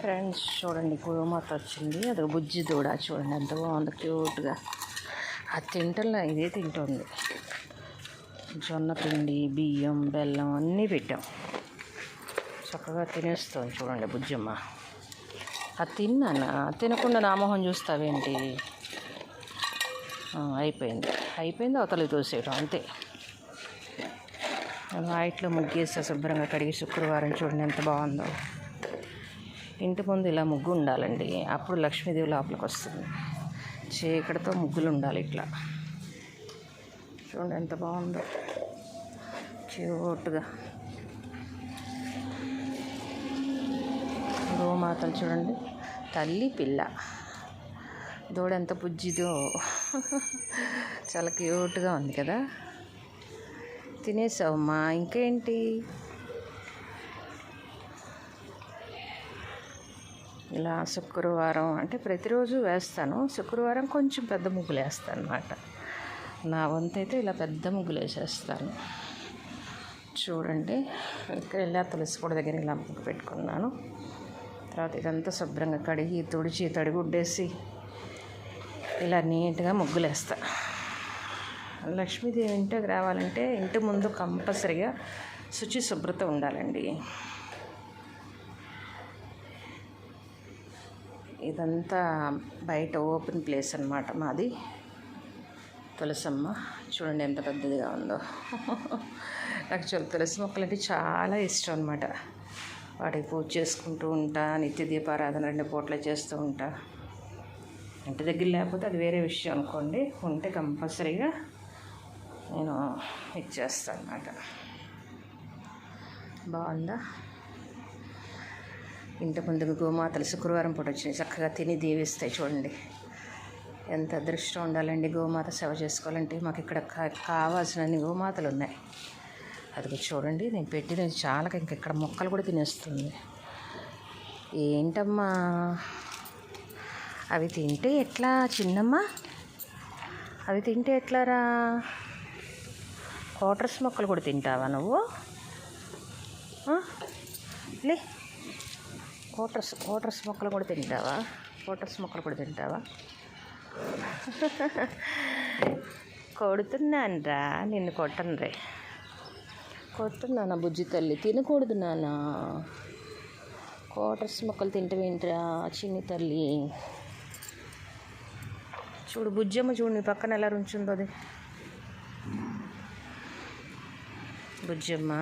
Friends చూడండి, గోమాత వచ్చింది. అది బుజ్జి దూడ చూడండి ఎంత బాగుంది, క్యూట్గా. అది తింటల్లా ఇదే తింటుంది. జొన్న పిండి, బియ్యం, బెల్లం అన్నీ పెట్టాం. చక్కగా తినేస్తుంది చూడండి బుజ్జమ్మ. అది తిన్నానా? తినకుండా నా మొహం చూస్తావేంటి? అయిపోయింది అవతలి తోసేయడం అంతే. వాయిట్లో ముగ్గేస్తే శుభ్రంగా కడిగి శుక్రవారం చూడండి ఎంత బాగుందో. ఇంటి ముందు ఇలా ముగ్గు ఉండాలండి, అప్పుడు లక్ష్మీదేవి లోపలికి వస్తుంది. చీకటితో ముగ్గులు ఉండాలి ఇట్లా. చూడండి ఎంత బాగుందో, క్యూట్గా. గోమాతలు చూడండి, తల్లి పిల్ల. దూడ ఎంత బుజ్జిదో, చాలా క్యూట్గా ఉంది కదా. తినేసావమ్మా, ఇంకేంటి? ఇలా శుక్రవారం అంటే ప్రతిరోజు వేస్తాను. శుక్రవారం కొంచెం పెద్ద ముగ్గులు వేస్తాను అన్నమాట. నా వంతు అయితే ఇలా పెద్ద ముగ్గులు వేసేస్తాను. చూడండి, ఇక్కడ ఇలా తులసి కూడా దగ్గర ఇలా ముగ్గు పెట్టుకున్నాను. తర్వాత ఇదంతా శుభ్రంగా కడిగి తుడిచి తడిగుడ్డేసి ఇలా నీట్గా ముగ్గులు వేస్తా. లక్ష్మీదేవి ఇంటికి రావాలంటే ఇంటి ముందు కంపల్సరిగా శుచి శుభ్రత ఉండాలండి. ఇదంతా బయట ఓపెన్ ప్లేస్ అన్నమాట మాది. తులసమ్మ చూడండి ఎంత పెద్దదిగా ఉందో. నాకు తులసి మొక్కలు అంటే చాలా ఇష్టం అన్నమాట. వాటికి పూజ చేసుకుంటూ ఉంటా, నిత్య దీపారాధన 2 పూటలు చేస్తూ ఉంటా. ఇంటి దగ్గర లేకపోతే అది వేరే విషయం అనుకోండి, ఉంటే కంపల్సరీగా నేను ఇచ్చేస్తాను అన్నమాట. బాగుందా? ఇంటి ముందుకు గోమాతలు శుక్రవారం పూట వచ్చినాయి, చక్కగా తిని దీవిస్తాయి. చూడండి ఎంత అదృష్టం ఉండాలండి గోమాత సేవ చేసుకోవాలంటే. మాకు ఇక్కడ కావాల్సినన్ని గోమాతలు ఉన్నాయి. అది చూడండి, నేను పెట్టినది చాలా, ఇక్కడ మొక్కలు కూడా తినేస్తుంది. ఏంటమ్మా అవి తింటే ఎట్లా చిన్నమ్మ? అవి తింటే ఎట్లారా? క్వార్టర్స్ మొక్కలు కూడా తింటావా నువ్వు? లే, క్వార్టర్స్ మొక్కలు కూడా తింటావా? కొడుతున్నాను రా, నిన్ను కొట్టను రే. కొట్టున్నానా బుజ్జి తల్లి? తినకూడదు నాన్న. క్వార్టర్స్ మొక్కలు తింటవేంట్రా చిన్ని తల్లి? చూడు బుజ్జమ్మ, చూడు నీ పక్కన ఎలా రుంచుందో అది. బుజ్జమ్మ